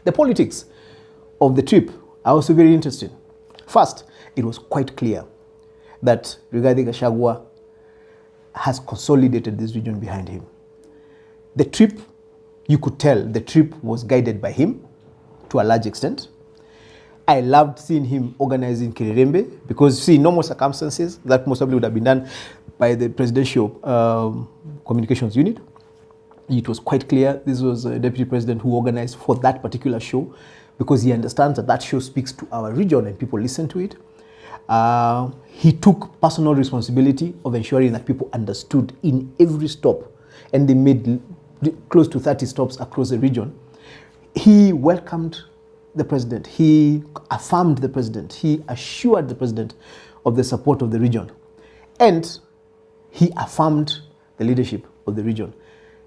The politics of the trip are also very interesting. First, it was quite clear that Rigathi Gachagua has consolidated this region behind him. The trip, you could tell the trip was guided by him to a large extent. I loved seeing him organizing Kirerembe because, see, in normal circumstances, that most probably would have been done by the presidential communications unit. It was quite clear this was a deputy president who organized for that particular show because he understands that that show speaks to our region and people listen to it. He took personal responsibility of ensuring that people understood in every stop, and they made close to 30 stops across the region. He welcomed the president. He affirmed the president. He assured the president of the support of the region. And he affirmed the leadership of the region.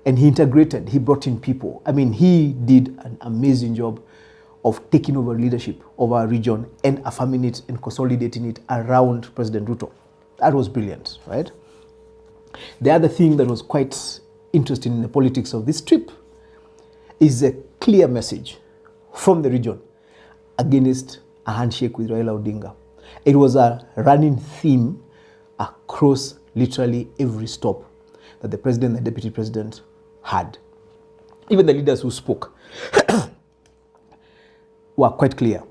And he integrated, he brought in people. I mean, he did an amazing job of taking over leadership of our region and affirming it and consolidating it around President Ruto. That was brilliant, right? The other thing that was quite interesting in the politics of this trip is a clear message from the region against a handshake with Raila Odinga. It was a running theme across literally every stop that the president and the deputy president had. Even the leaders who spoke were quite clear.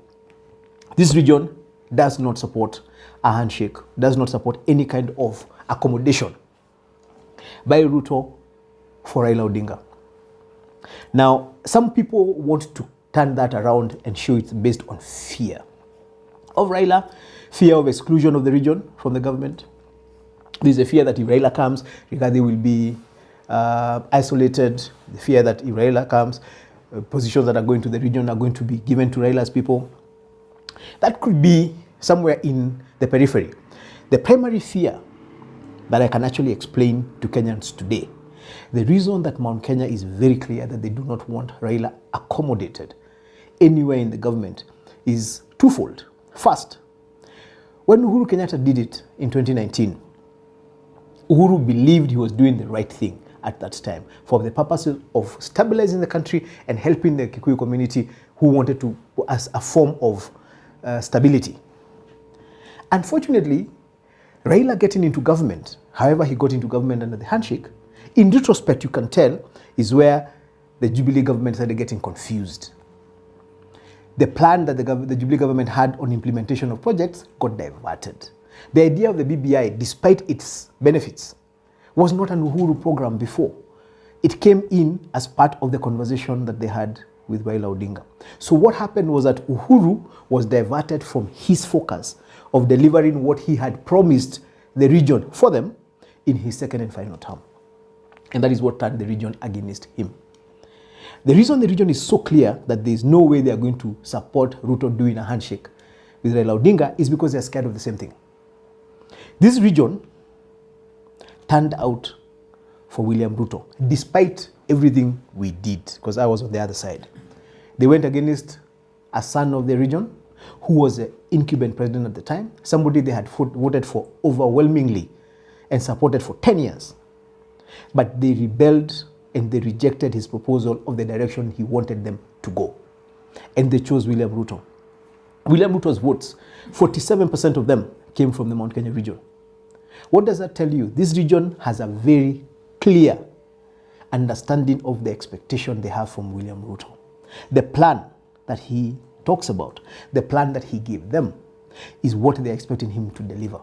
This region does not support a handshake, does not support any kind of accommodation by Ruto for Raila Odinga. Now, some people want to turn that around and show it's based on fear of Raila, fear of exclusion of the region from the government. There's a fear that if Raila comes, Rigathi will be isolated. The fear that if Raila comes, positions that are going to the region are going to be given to Raila's people. That could be somewhere in the periphery. The primary fear that I can actually explain to Kenyans today, the reason that Mount Kenya is very clear that they do not want Raila accommodated anywhere in the government is twofold. First, when Uhuru Kenyatta did it in 2019, Uhuru believed he was doing the right thing at that time for the purposes of stabilizing the country and helping the Kikuyu community who wanted to, as a form of stability. Unfortunately, Raila getting into government, however he got into government under the handshake, in retrospect you can tell is where the Jubilee government started getting confused. The plan that the Jubilee government had on implementation of projects got diverted. The idea of the BBI, despite its benefits, was not an Uhuru program before. It came in as part of the conversation that they had with Raila Odinga. So what happened was that Uhuru was diverted from his focus of delivering what he had promised the region for them in his second and final term. And that is what turned the region against him. The reason the region is so clear that there is no way they are going to support Ruto doing a handshake with Raila Odinga is because they are scared of the same thing. This region turned out for William Ruto, despite everything we did, because I was on the other side. They went against a son of the region who was an incumbent president at the time, somebody they had voted for overwhelmingly and supported for 10 years. But they rebelled and they rejected his proposal of the direction he wanted them to go. And they chose William Ruto. William Ruto's votes, 47% of them came from the Mount Kenya region. What does that tell you? This region has a very clear understanding of the expectation they have from William Ruto. The plan that he talks about, the plan that he gave them, is what they're expecting him to deliver.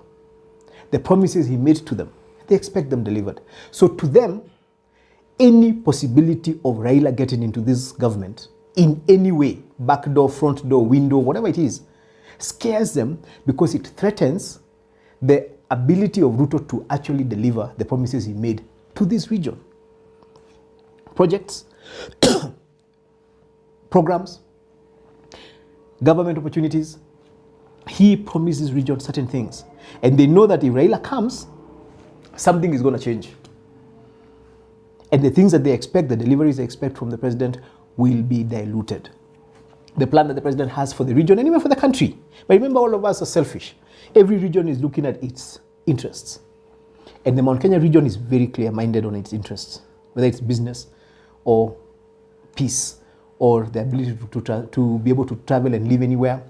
The promises he made to them, they expect them delivered. So to them, any possibility of Raila getting into this government in any way, back door, front door, window, whatever it is, scares them because it threatens the ability of Ruto to actually deliver the promises he made to this region. Projects, programs, government opportunities. He promises region certain things. And they know that if Raila comes, something is going to change. And the things that they expect, the deliveries they expect from the president will be diluted. The plan that the president has for the region and even for the country. But remember, all of us are selfish. Every region is looking at its interests. And the Mount Kenya region is very clear-minded on its interests, whether it's business or peace or the ability to be able to travel and live anywhere,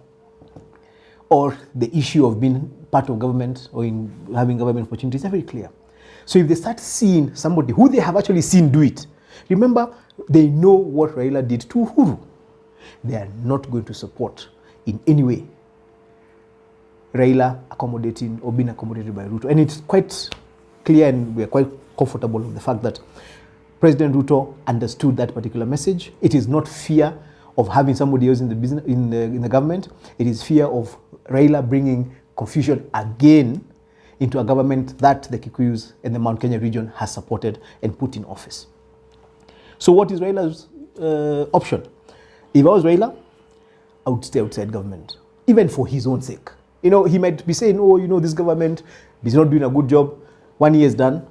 or the issue of being part of government or in having government opportunities, are very clear. So if they start seeing somebody who they have actually seen do it, remember, they know what Raila did to Uhuru. They are not going to support in any way Raila accommodating or being accommodated by Ruto. And it's quite clear, and we are quite comfortable with the fact that President Ruto understood that particular message. It is not fear of having somebody else in the business in the government. It is fear of Raila bringing confusion again into a government that the Kikuyus and the Mount Kenya region has supported and put in office. So what is Raila's option? If I was Raila, I would stay outside government, even for his own sake. He might be saying, oh, this government is not doing a good job. 1 year is done.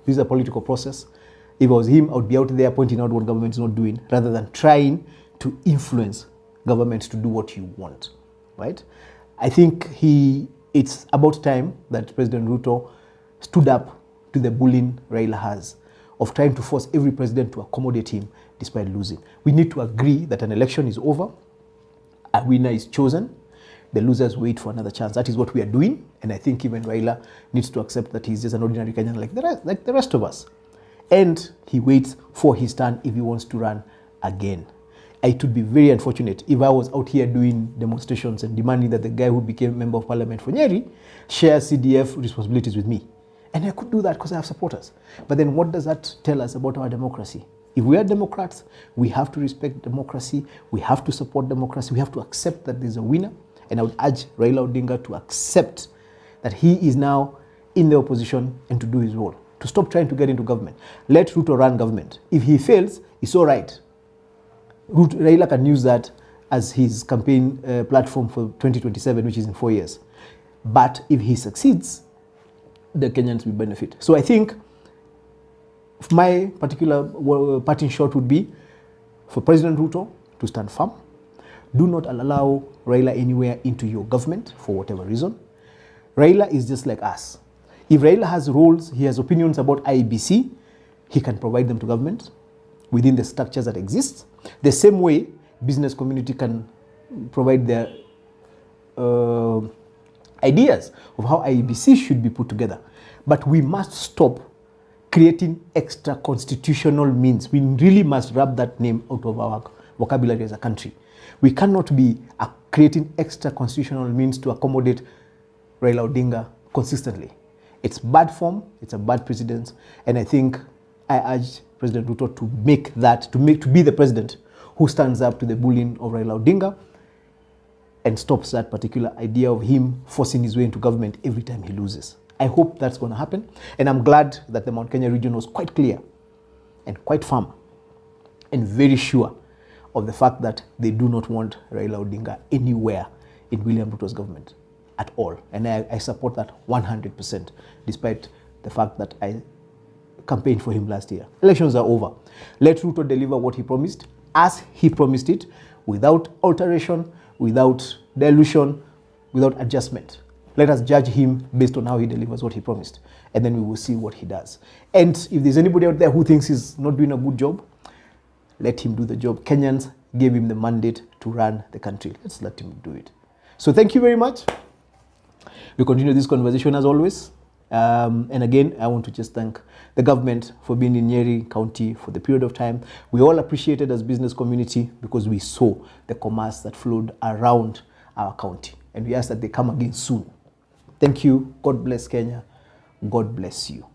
This is a political process. If I was him, I would be out there pointing out what government is not doing, rather than trying to influence government to do what you want, right? I think it's about time that President Ruto stood up to the bullying Raila has of trying to force every president to accommodate him despite losing. We need to agree that an election is over, a winner is chosen, the losers wait for another chance. That is what we are doing, and I think even Raila needs to accept that he's just an ordinary Kenyan like the rest of us. And he waits for his turn if he wants to run again. It would be very unfortunate if I was out here doing demonstrations and demanding that the guy who became member of parliament for Nyeri share CDF responsibilities with me. And I could do that because I have supporters. But then what does that tell us about our democracy? If we are Democrats, we have to respect democracy. We have to support democracy. We have to accept that there's a winner. And I would urge Raila Odinga to accept that he is now in the opposition and to do his role, to stop trying to get into government. Let Ruto run government. If he fails, it's all right. Raila can use that as his campaign platform for 2027, which is in 4 years. But if he succeeds, the Kenyans will benefit. So I think my particular parting shot would be for President Ruto to stand firm. Do not allow Raila anywhere into your government for whatever reason. Raila is just like us. If Raila has roles, he has opinions about IEBC, he can provide them to government within the structures that exist. The same way business community can provide their ideas of how IEBC should be put together. But we must stop creating extra constitutional means. We really must rub that name out of our vocabulary as a country. We cannot be creating extra constitutional means to accommodate Raila Odinga consistently. It's bad form, it's a bad precedent, and I think I urge President Ruto to make that, to be the president who stands up to the bullying of Raila Odinga and stops that particular idea of him forcing his way into government every time he loses. I hope that's going to happen, and I'm glad that the Mount Kenya region was quite clear and quite firm and very sure of the fact that they do not want Raila Odinga anywhere in William Ruto's government at all. And I support that 100%, despite the fact that I campaigned for him last year. Elections are over. Let Ruto deliver what he promised, as he promised it, without alteration, without dilution, without adjustment. Let us judge him based on how he delivers what he promised, and then we will see what he does. And if there's anybody out there who thinks he's not doing a good job, let him do the job. Kenyans gave him the mandate to run the country. Let's let him do it. So thank you very much. We continue this conversation as always. And again, I want to just thank the government for being in Nyeri County for the period of time. We all appreciate it as business community because we saw the commerce that flowed around our county. And we ask that they come again soon. Thank you. God bless Kenya. God bless you.